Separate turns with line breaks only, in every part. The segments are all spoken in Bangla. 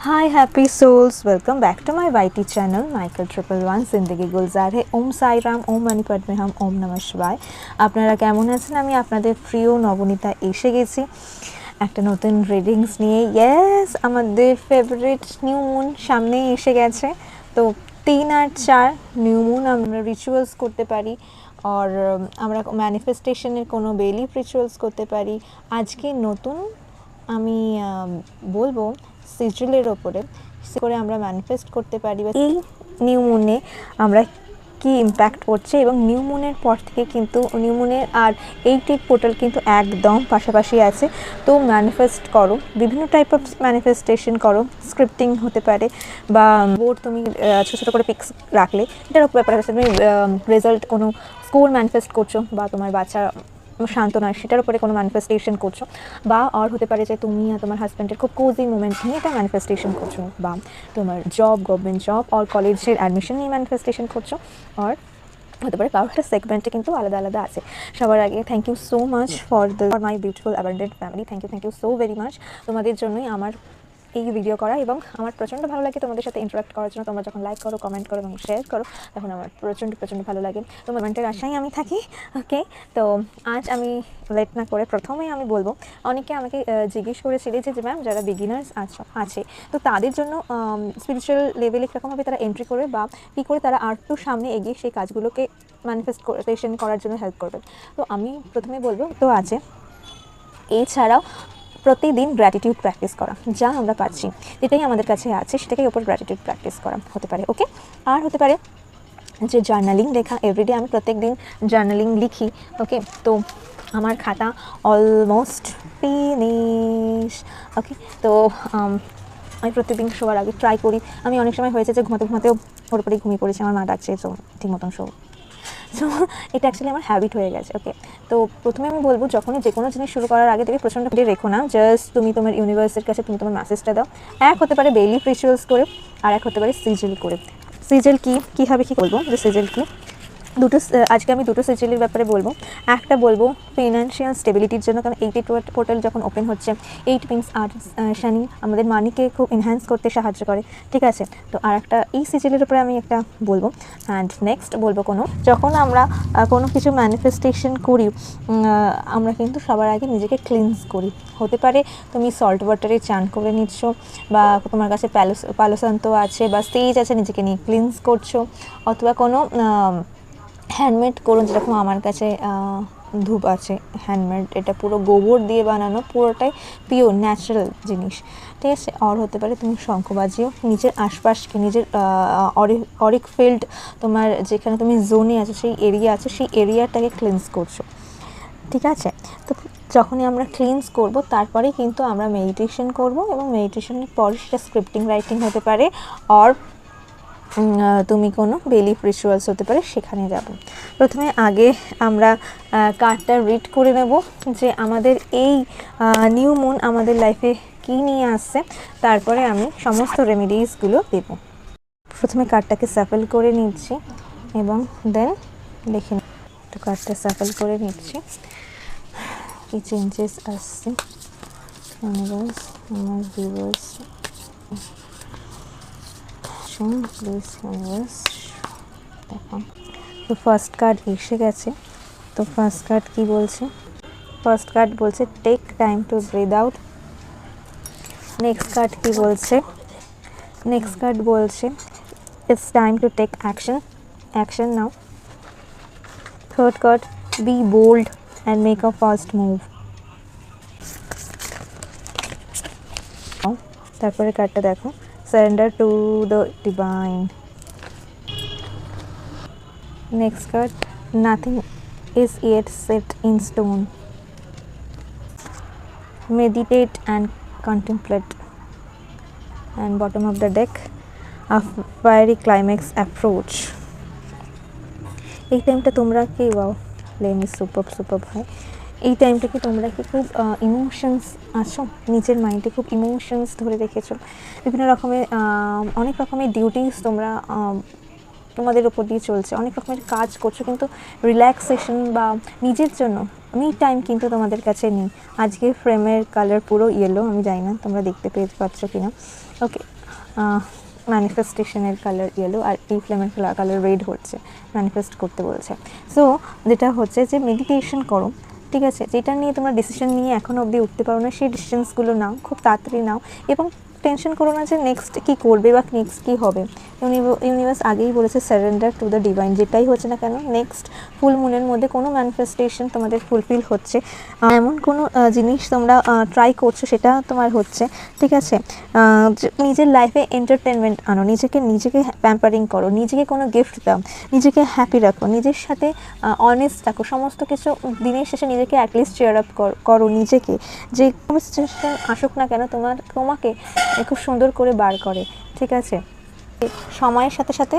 Hi happy souls, welcome back to my YT channel Michael 111 जिंदगी गुलजार है। ओम साई राम, ओम मणि पद्मे हम, ओम नमः शिवाय। আপনারা কেমন আছেন? আমি আপনাদের প্রিয় নবনীতা এসে গেছি একটা নতুন রিডিংস নিয়ে। ইয়েস, আমাদের ফেভারিট নিউ মুন সামনে এসে গেছে। তো 3 আর 4 নিউ মুন আমরা রিচুয়ালস করতে পারি, আর আমরা ম্যানিফেস্টেশনের কোনো বেলিফ রিচুয়ালস করতে পারি। আজকে নতুন আমি বলবো সিজিলের ওপরে করে আমরা ম্যানিফেস্ট করতে পারি এই নিউ মুনে আমরা কি ইম্প্যাক্ট করছে, এবং নিউ মুনের পর থেকে কিন্তু নিউ মুনের আর এইটি পোর্টাল কিন্তু একদম পাশাপাশি আছে। তো ম্যানিফেস্ট করো, বিভিন্ন টাইপ অফ ম্যানিফেস্টেশন করো, স্ক্রিপ্টিং হতে পারে বা বোর্ড তুমি ছোটো ছোটো করে পিক্স রাখলে এটার ব্যাপার আছে। তুমি রেজাল্ট কোনো স্কোর ম্যানিফেস্ট করছো, বা তোমার বাচ্চা শান্ত নয় সেটার উপরে কোনো ম্যানিফেস্টেশন করছো, বা আর হতে পারে যে তুমি আর তোমার হাজব্যান্ডের খুব কোজি মুমেন্ট নিয়ে এটা ম্যানিফেস্টেশন করছো, বা তোমার জব, গভর্নমেন্ট জব আর কলেজের অ্যাডমিশন নিয়ে ম্যানিফেস্টেশন করছো, আর হতে পারে কারোর একটা সেগমেন্টে কিন্তু আলাদা আলাদা আছে। সবার আগে thank you so much for my beautiful abundant family. Thank you so very much. তোমাদের জন্যই আমার এই ভিডিও করা, এবং আমার প্রচণ্ড ভালো লাগে তোমাদের সাথে ইন্টারাক্ট করার জন্য। তোমরা যখন লাইক করো, কমেন্ট করো এবং শেয়ার করো, তখন আমার প্রচণ্ড ভালো লাগে। তোমার কমেন্টের আশায় আমি থাকি। ওকে, তো আজ আমি লেট না করে প্রথমেই আমি বলবো, অনেকে আমাকে জিজ্ঞেস করেছিলে যে ম্যাম যারা বিগিনার্স আছে তো তাদের জন্য স্পিরিচুয়াল লেভেলে কীরকমভাবে তারা এন্ট্রি করে, বা কী করে তারা আর একটু সামনে এগিয়ে সেই কাজগুলোকে ম্যানিফেস্টেশন করার জন্য হেল্প করবে। তো আমি প্রথমে বলবো তো আছে এছাড়াও প্রতিদিন গ্র্যাটিটিউড প্র্যাকটিস করা, যা আমরা পাচ্ছি যেটাই আমাদের কাছে আছে সেটাকে ওপর গ্র্যাটিটিউড প্র্যাকটিস করা হতে পারে। ওকে, আর হতে পারে যে জার্নালিং লেখা, এভরিডে আমি প্রত্যেক দিন জার্নালিং লিখি। ওকে, তো আমার খাতা অলমোস্ট ফিনিশ। ওকে, তো আমি প্রত্যেকদিন শোয়ার আগে ট্রাই করি। আমি অনেক সময় হয়েছে যে ঘুমাতেও ওর উপরেই ঘুমিয়ে পড়েছি, আমার মা ডাকছে তো ঠিক মতন শো। সো এটা অ্যাকচুয়ালি আমার হ্যাবিট হয়ে গেছে। ওকে, তো প্রথমে আমি বলবো যখনই যে কোনো জিনিস শুরু করার আগে থেকে প্রচণ্ড রেখো না, জাস্ট তুমি তোমার ইউনিভার্সের কাছে তুমি তোমার মেসেজটা দাও। এক হতে পারে বেলিফ রিচুয়ালস করে, আর এক হতে পারে সিজিল করে। সিজিল কীভাবে কী বলবো যে সিজিল কী, আজকে আমি দুটো সিজিলের ব্যাপারে বলবো। একটা বলবো ফিনান্সিয়াল স্টেবিলিটির জন্য, কারণ 8 পোর্টাল যখন ওপেন হচ্ছে, 8 মিনস আর শনি আমাদের মানিকে খুব এনহ্যান্স করতে সাহায্য করে। ঠিক আছে, তো আর একটা এই সিজিলের উপরে আমি একটা বলবো। অ্যান্ড নেক্সট বলবো যখন আমরা কোনো কিছু ম্যানিফেস্টেশন করি, আমরা কিন্তু সবার আগে নিজেকে ক্লিনস করি। হতে পারে তুমি সল্ট ওয়াটারে চান করে নিচ্ছ, বা তোমার কাছে পালোসান্ত আছে বা সেজ আছে, নিজেকে নিয়ে ক্লিনস করছো, অথবা কোনো হ্যান্ডমেড করুন, যেরকম আমার কাছে ধূপ আছে হ্যান্ডমেড, এটা পুরো গোবর দিয়ে বানানো, পুরোটাই পিওর ন্যাচারাল জিনিস। ঠিক আছে, আর হতে পারে তুমি শঙ্খ বাজিও নিজের আশপাশকে, নিজের অরিক ফিল্ড, তোমার যেখানে তুমি জোনে আছো, সেই এরিয়া আছে, সেই এরিয়াটাকে ক্লিনস করছো। ঠিক আছে, তো যখনই আমরা ক্লিনস করব তারপরেই কিন্তু আমরা মেডিটেশন করব, এবং মেডিটেশনের পরে সেটা স্ক্রিপ্টিং রাইটিং হতে পারে, আর তুমি কোনো বেলিফ রিচুয়ালস হতে পারে, সেখানে যাব। প্রথমে আগে আমরা কার্ডটা রিড করে নেব যে আমাদের এই নিউ মুন আমাদের লাইফে কী নিয়ে আসছে, তারপরে আমি সমস্ত রেমেডিসগুলো দেব। প্রথমে কার্ডটাকে সাফল করে নিচ্ছি এবং দেন দেখে তো কার্ডটা সাফল করে নিচ্ছি, কি চেঞ্জেস আসছে ইউনিভার্স, আমার ভিউয়ার্স, প্লিজ ইউনিভার্স। দেখো, তো ফার্স্ট কার্ড এসে গেছে। তো ফার্স্ট কার্ড কি বলছে? ফার্স্ট কার্ড বলছে take time to breathe out. Next card কি বলছে? নেক্সট কার্ড বলছে it's time to take action now. Third card be bold and make a first move. তারপরে কার্ডটা দেখো, surrender to the divine. Next card, nothing is yet set in stone. Meditate and contemplate. And bottom of the deck, a fiery climax approach. এই টাইমটা তোমরা কি লেমি সুপার হয়, এই টাইমটা কি তোমরা কি খুব ইমোশনস আছো, নিজের মাইন্ডে খুব ইমোশনস ধরে রেখেছো, বিভিন্ন রকমের অনেক রকমের ডিউটিস তোমরা তোমাদের উপর দিয়ে চলছে, অনেক রকমের কাজ করছো, কিন্তু রিল্যাক্সেশন বা নিজের জন্য মি টাইম কিন্তু তোমাদের কাছে নেই। আজকে ফ্রেমের কালার পুরো ইয়েলো, আমি জানি না তোমরা দেখতে পাচ্ছ কিনা। ওকে, ম্যানিফেস্টেশনের কালার ইয়েলো, আর এই ফ্লেমের কালার রেড হচ্ছে, ম্যানিফেস্ট করতে বলছে। সো যেটা হচ্ছে যে মেডিটেশন করো, ঠিক আছে, যেটা নিয়ে তোমরা ডিসিশন নিয়ে এখনও অবধি উঠতে পারো না, সেই ডিসিশনসগুলো নাও, খুব তাড়াতাড়ি নাও, এবং টেনশন করো না যে নেক্সট কী করবে বা নেক্সট কী হবে। ইউনিভার্স আগেই বলেছে সারেন্ডার টু দ্য ডিভাইন, যেটাই হচ্ছে না কেন নেক্সট ফুল মুনের মধ্যে কোনো ম্যানিফেস্টেশন তোমাদের ফুলফিল হচ্ছে, এমন কোনো জিনিস তোমরা ট্রাই করছো সেটা তোমার হচ্ছে, ঠিক আছে। নিজের লাইফে এন্টারটেনমেন্ট আনো, নিজেকে প্যাম্পারিং করো, নিজেকে কোনো গিফট দাও, নিজেকে হ্যাপি রাখো, নিজের সাথে অনেস্ট রাখো, সমস্ত কিছু দিনের শেষে নিজেকে অ্যাটলিস্ট চেয়ার আপ করো নিজেকে, যে কোনো সিচুয়েশন আসুক না কেন তোমাকে খুব সুন্দর করে বার করে, ঠিক আছে। সময়ের সাথে সাথে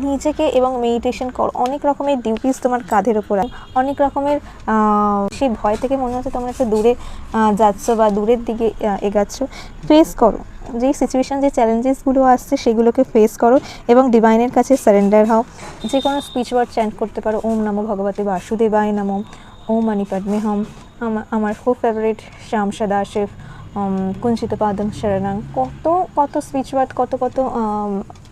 নিজেকে এবং মেডিটেশন করো, অনেক রকমের ডিউটিস তোমার কাঁধের ওপর, অনেক রকমের সেই ভয় থেকে মনে হচ্ছে তোমরা একটু দূরে যাচ্ছ বা দূরের দিকে এগাচ্ছ, ফেস করো যেই সিচুয়েশান, যে চ্যালেঞ্জেসগুলো আসছে সেগুলোকে ফেস করো এবং ডিভাইনের কাছে সারেন্ডার হও। যে কোনো স্পিচ ওয়ার্ড চ্যান্ট করতে পারো, ওম নমো ভগবতে বাসুদেবায় নমঃ, ওম মানি পদ্মে হম, আমার খুব ফেভারিট শ্যাম সদাশিব, কুঞ্চিত পাদম শরণাং, কত স্পিচ ওয়ার্ড, কত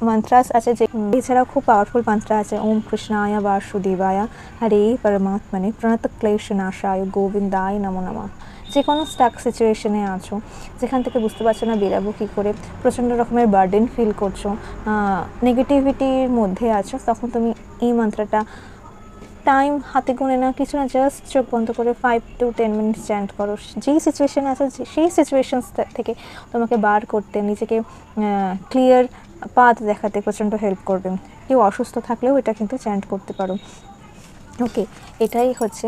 মন্ত্রাস আছে, যে এছাড়াও খুব পাওয়ারফুল মন্ত্র আছে, ওম কৃষ্ণায় বাসুদেবায় হরে পরমাত্মনে প্রণত ক্লেশ নাশায় গোবিন্দায় নমো নমঃ। যে কোনো স্টাক সিচুয়েশনে আছো, যেখান থেকে বুঝতে পারছো না বেরাবো কী করে, প্রচণ্ড রকমের বার্ডেন ফিল করছো, নেগেটিভিটির মধ্যে আছো, তখন তুমি এই মন্ত্রটা টাইম হাতে গুনে না, কিছু না, জাস্ট চোখ বন্ধ করে 5 to 10 মিনিটস চ্যান্ট করো। যেই সিচুয়েশানে আছে সেই সিচুয়েশানস থেকে তোমাকে বার করতে, নিজেকে ক্লিয়ার পাথ দেখাতে প্রচণ্ড হেল্প করবে। কেউ অসুস্থ থাকলেও এটা কিন্তু চ্যান্ট করতে পারো। ওকে, এটাই হচ্ছে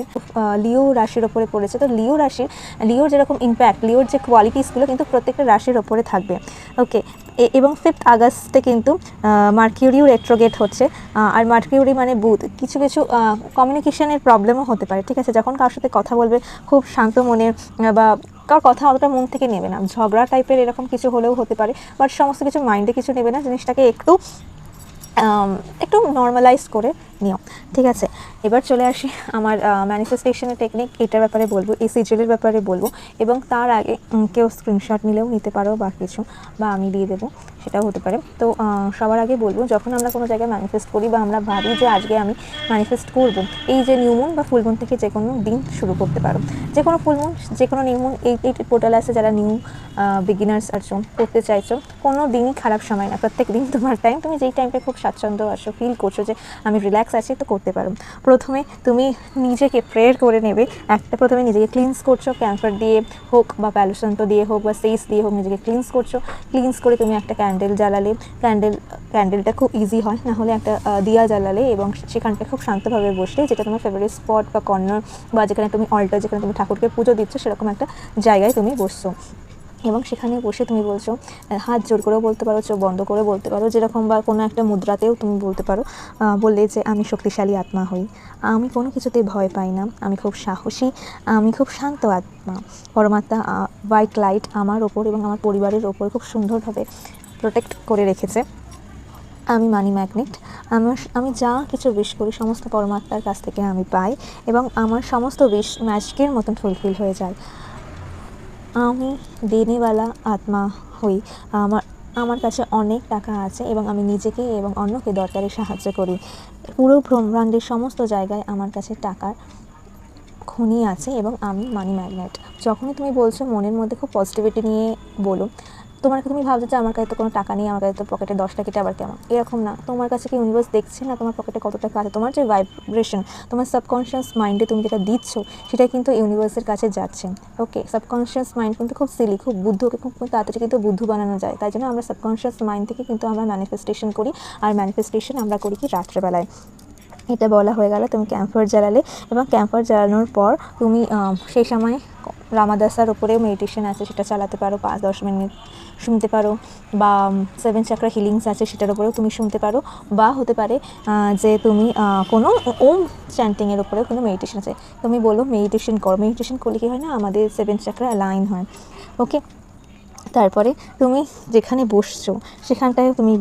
লিও রাশির ওপরে পড়েছে। তো লিওর যেরকম ইম্প্যাক্ট, লিওর যে কোয়ালিটিসগুলো কিন্তু প্রত্যেকটা রাশির ওপরে থাকবে। ওকে, এবং 5 আগস্টে কিন্তু মার্কিউরিও রেট্রোগেট হচ্ছে, আর মার্কিউরি মানে বুধ, কিছু কমিউনিকেশনের প্রবলেমও হতে পারে, ঠিক আছে। যখন কারোর সাথে কথা বলবে খুব শান্ত মনে, বা কার কথা অতটা মন থেকে নেবে না, ঝগড়া টাইপের এরকম কিছু হলেও হতে পারে, বাট সমস্ত কিছু মাইন্ডে কিছু নেবে না, জিনিসটাকে একটু নর্মালাইজ করে নিও, ঠিক আছে। এবার চলে আসি আমার ম্যানিফেস্টেশনের টেকনিক, এটার ব্যাপারে বলবো, এই সিজিলের ব্যাপারে বলবো, এবং তার আগে কেউ স্ক্রিনশট নিলেও নিতে পারো বা কিছু, বা আমি দিয়ে দেবো, সেটাও হতে পারে। তো সবার আগে বলবো, যখন আমরা কোনো জায়গায় ম্যানিফেস্ট করি বা আমরা ভাবি যে আজকে আমি ম্যানিফেস্ট করব, এই যে নিউমুন বা ফুলমুন থেকে যে কোনো দিন শুরু করতে পারো, যে কোনো ফুলমুন, যে কোনো নিউমুন, এই পোর্টাল আছে, যারা নিউ বিগিনার্স আছো, করতে চাইছো, কোনো দিনই খারাপ সময় না, প্রত্যেক দিন তোমার টাইম, তুমি যেই টাইমটা খুব স্বাচ্ছন্দ্য আছো, ফিল করছো যে আমি রিল্যাক্স আছি, তো করতে পারো। প্রথমে তুমি নিজেকে প্রেয়ার করে নেবে, প্রথমে নিজেকে ক্লিনস করছো, ক্যাম্ফার দিয়ে হোক বা প্যালোসেন্টো দিয়ে হোক বা সেইস দিয়ে হোক, নিজেকে ক্লিনস করছো। ক্লিনস করে তুমি একটা ক্যান্ডেল জ্বালালে, ক্যান্ডেলটা খুব ইজি হয়, না হলে একটা দিয়া জ্বালালে, এবং সেখানটা খুব শান্তভাবে বসলে, যেটা তোমার ফেভারিট স্পট বা কর্নার, বা যেখানে তুমি অল্টার, যেখানে তুমি ঠাকুরকে পুজো দিচ্ছ, সেরকম একটা জায়গায় তুমি বসছো, এবং সেখানে বসে তুমি বলছো, হাত জোর করেও বলতে পারো, চোখ বন্ধ করে বলতে পারো, যেরকম, বা কোনো একটা মুদ্রাতেও তুমি বলতে পারো, বললে যে আমি শক্তিশালী আত্মা হই, আমি কোনো কিছুতে ভয় পাই না, আমি খুব সাহসী, আমি খুব শান্ত আত্মা, পরমাত্মা হোয়াইট লাইট আমার ওপর এবং আমার পরিবারের ওপর খুব সুন্দরভাবে প্রোটেক্ট করে রেখেছে, আমি মানি ম্যাগনেট, আমি যা কিছু উইশ করি সমস্ত পরমাত্মার কাছ থেকে আমি পাই, এবং আমার সমস্ত উইশ ম্যাজিকের মতন ফুলফিল হয়ে যায়, আমি দেনেওয়ালা আত্মা হই, আমার কাছে অনেক টাকা আছে এবং আমি নিজেকে এবং অন্যকে দরকারে সাহায্য করি, পুরো ব্রহ্মাণ্ডের সমস্ত জায়গায় আমার কাছে টাকার খনি আছে, এবং আমি মানি ম্যাগনেট। যখনই তুমি বলছো মনের মধ্যে খুব পজিটিভিটি নিয়ে বলো, তুমি ভাবছো যে আমার কাছে তো কোনো টাকা নেই, আমার কাছে তো পকেটে 10 টাকা, আবার কেমন, এরকম না। তোমার কাছে কি ইউনিভার্স দেখছে না তোমার পকেটে কত টাকা আছে? তোমার যে ভাইব্রেশন, তোমার সাবকনশিয়াস মাইন্ডে তুমি যেটা দিচ্ছ, সেটা কিন্তু ইউনিভার্সের কাছে যাচ্ছে। ওকে, সাবকনশিয়াস মাইন্ড কিন্তু খুব সিলি, খুব বুদ্ধকে খুব তাড়াতাড়ি কিন্তু বুদ্ধু বানানো যায়, তাই জন্য আমরা সাবকনশিয়াস মাইন্ড থেকে কিন্তু আমরা ম্যানিফেস্টেশন করি, আর ম্যানিফেস্টেশন আমরা করি কি রাত্রেবেলায়। এটা বলা হয়ে গেল। তুমি ক্যাম্পার জ্বালালে, এবং ক্যাম্পার জ্বালানোর পর তুমি সেই সময় রামাদাসার উপরে মেডিটেশন আছে, সেটা চালাতে পারো, 5-10 মিনিট শুনতে পারো, বা 7 চাকরা হিলিংস আছে সেটার উপরেও তুমি শুনতে পারো, বা হতে পারে যে তুমি কোনো ওম চ্যান্টিংয়ের উপরেও কোনো মেডিটেশন আছে, তুমি বলো মেডিটেশন করো। মেডিটেশন করলে কী হয় না, আমাদের 7 চাকরা অ্যালাইন হয়। ওকে, তারপরে তুমি যেখানে বসছো সেখানটায় তুমি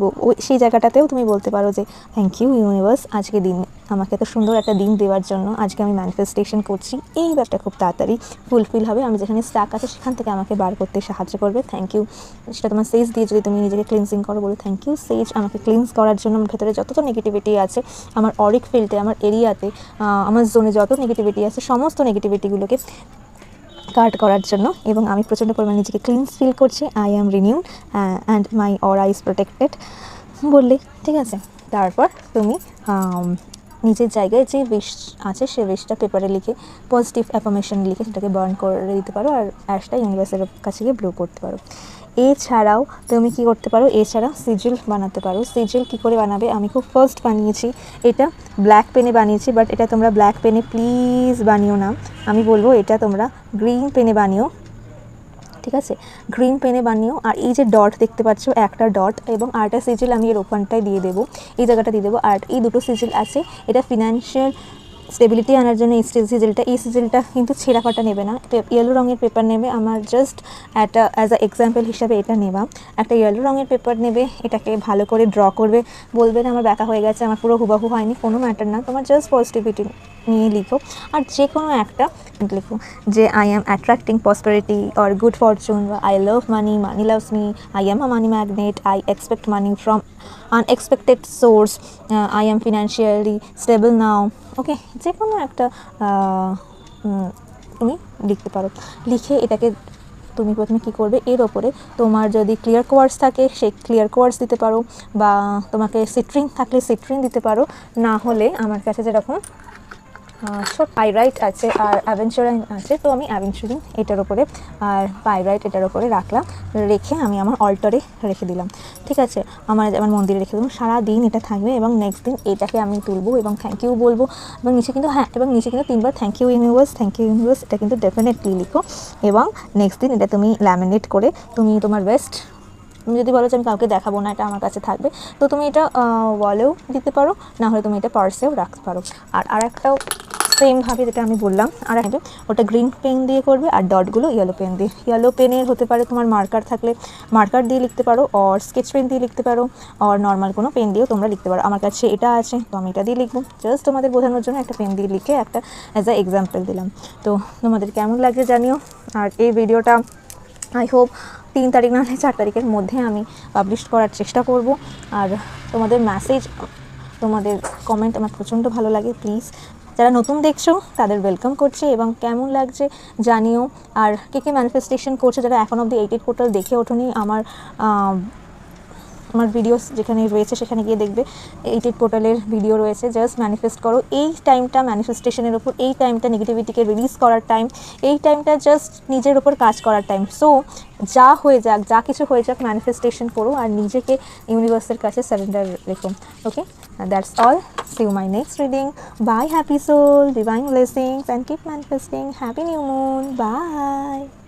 সেই জায়গাটাতেও তুমি বলতে পারো যে থ্যাংক ইউ ইউনিভার্স, আজকে দিন আমাকে এত সুন্দর একটা দিন দেওয়ার জন্য। আজকে আমি ম্যানিফেস্টেশন করছি, এই ব্যাপারটা খুব তাড়াতাড়ি ফুলফিল হবে, আমি যেখানে স্টাক আছে সেখান থেকে আমাকে বার করতে সাহায্য করবে। Thank you. সেটা তোমার সেজ দিয়ে যদি তুমি নিজেকে ক্লিনজিং করো, বলো থ্যাংক ইউ সেজ, আমাকে ক্লিনজ করার জন্য। আমার ভেতরে যত নেগেটিভিটি আছে, আমার অরিক ফিল্ডে, আমার এরিয়াতে, আমার জোনে যত নেগেটিভিটি আছে, সমস্ত নেগেটিভিটিগুলোকে কাট করার জন্য। এবং আমি প্রচণ্ড পরিমাণে নিজেকে ক্লিনস ফিল করছি। I am renewed and my aura is protected বললে, ঠিক আছে। তারপর তুমি নিজের জায়গায় যে উইশ আছে সে উইশটা পেপারে লিখে, পজিটিভ অ্যাফার্মেশন লিখে সেটাকে বার্ন করে দিতে পারো, আর অ্যাশটা ইউনিভার্সের কাছে গিয়ে ব্লো করতে পারো। এছাড়াও তুমি কি করতে পারো, এছাড়া সিজিল বানাতে পারো। সিজিল কী করে বানাবে, আমি খুব ফার্স্ট বানিয়েছি এটা ব্ল্যাক পেনে বানিয়েছি, বাট এটা তোমরা ব্ল্যাক পেনে প্লিজ বানিও না, আমি বলবো এটা তোমরা গ্রিন পেনে বানিও, ঠিক আছে। গ্রিন পেনে বানিও। আর এই যে ডট দেখতে পাচ্ছ, একটা ডট এবং আরেকটা সিজিল আমি এর ওখানটায় দিয়ে দেবো, এই জায়গাটা দিয়ে দেবো। আর এই দুটো সিজিল আছে, এটা ফিনান্সিয়াল স্টেবিলিটি আনার জন্য এই সিজিলটা কিন্তু ছেঁড়া ফাটা নেবে না, ইয়েলো রঙের পেপার নেবে। আমার জাস্ট একটা অ্যাজ আ এক্সাম্পল হিসাবে এটা নেবা, একটা ইয়েলো রঙের পেপার নেবে, এটাকে ভালো করে ড্র করবে, বলবে না আমার ব্যাকা হয়ে গেছে, আমার পুরো হুবাহু হয়নি, কোনো ম্যাটার না, তোমার জাস্ট পজিটিভিটি নিয়ে লিখো। আর যে কোনো একটা লিখো যে I am attracting prosperity or good fortune, বা I love money, money loves me, I am a money magnet, I expect money from unexpected source, I am financially stable now. Okay, যে কোনো একটা তুমি লিখতে পারো। লিখে এটাকে তুমি প্রথমে কী করবে, এর ওপরে তোমার যদি ক্লিয়ার কোয়ার্টস থাকে সেই ক্লিয়ার কোয়ার্টস দিতে পারো, বা তোমাকে সিট্রিন থাকলে সিট্রিন দিতে পারো, না হলে আমার কাছে যেরকম সব পাইরাইট আছে আর অ্যাভেঞ্চুরিন আছে, তো আমি অ্যাভেঞ্চুরিন এটার ওপরে আর পাইরাইট এটার ওপরে রাখলাম, রেখে আমি আমার অল্টারে রেখে দিলাম, ঠিক আছে। আমার মন্দিরে রেখে দিলাম, সারাদিন এটা থাকবে এবং নেক্সট দিন এটাকে আমি তুলবো এবং থ্যাংক ইউ বলবো। এবং নিচে কিন্তু এবং নিচে কিন্তু 3 বার থ্যাংক ইউ ইউনিভার্স এটা কিন্তু ডেফিনেটলি লিখো। এবং নেক্সট দিন এটা তুমি ল্যামিনেট করে তুমি তোমার বেস্ট, তুমি যদি বলো যে আমি কাউকে দেখাবো না, এটা আমার কাছে থাকবে, তো তুমি এটা ওয়ালেও দিতে পারো, না হলে তুমি এটা পার্সেও রাখতে পারো। আর একটাও সেমভাবে যেটা আমি বললাম, আর একটা ওটা গ্রিন পেন দিয়ে করবে, আর ডটগুলো ইয়েলো পেন দিয়ে। ইয়েলো পেনের হতে পারে তোমার মার্কার থাকলে মার্কার দিয়ে লিখতে পারো, অর স্কেচ পেন দিয়ে লিখতে পারো, অর নর্মাল কোনো পেন দিয়েও তোমরা লিখতে পারো। আমার কাছে এটা আছে তো আমি এটা দিয়ে লিখবো, জাস্ট তোমাদের বোঝানোর জন্য একটা পেন দিয়ে লিখে একটা অ্যাজ আ এক্সাম্পল দিলাম। তো তোমাদের কেমন লাগে জানিও। আর এই ভিডিওটা আই হোপ 3 তারিখ না হলে 4 তারিখের মধ্যে আমি পাবলিশ করার চেষ্টা করব। আর তোমাদের মেসেজ, তোমাদের কমেন্ট আমার প্রচণ্ড ভালো লাগে। প্লিজ যারা নতুন দেখছো তাদের ওয়েলকাম করছি, এবং কেমন লাগছে জানিও। আর কে ম্যানিফেস্টেশন করছে, যারা এখন অবধি 88 পোর্টাল দেখে ওঠোনি, আমার ভিডিওস যেখানে রয়েছে সেখানে গিয়ে দেখবে 88 পোর্টালের ভিডিও রয়েছে। জাস্ট ম্যানিফেস্ট করো, এই টাইমটা ম্যানিফেস্টেশনের ওপর, এই টাইমটা নেগেটিভিটিকে রিলিজ করার টাইম, এই টাইমটা জাস্ট নিজের ওপর কাজ করার টাইম। সো যা হয়ে যাক, যা কিছু হয়ে যাক, ম্যানিফেস্টেশন করো আর নিজেকে ইউনিভার্সের কাছে সারেন্ডার রেখো। Okay, that's all. See you my next reading. Bye happy soul, divine blessings and keep manifesting. Happy new moon. Bye.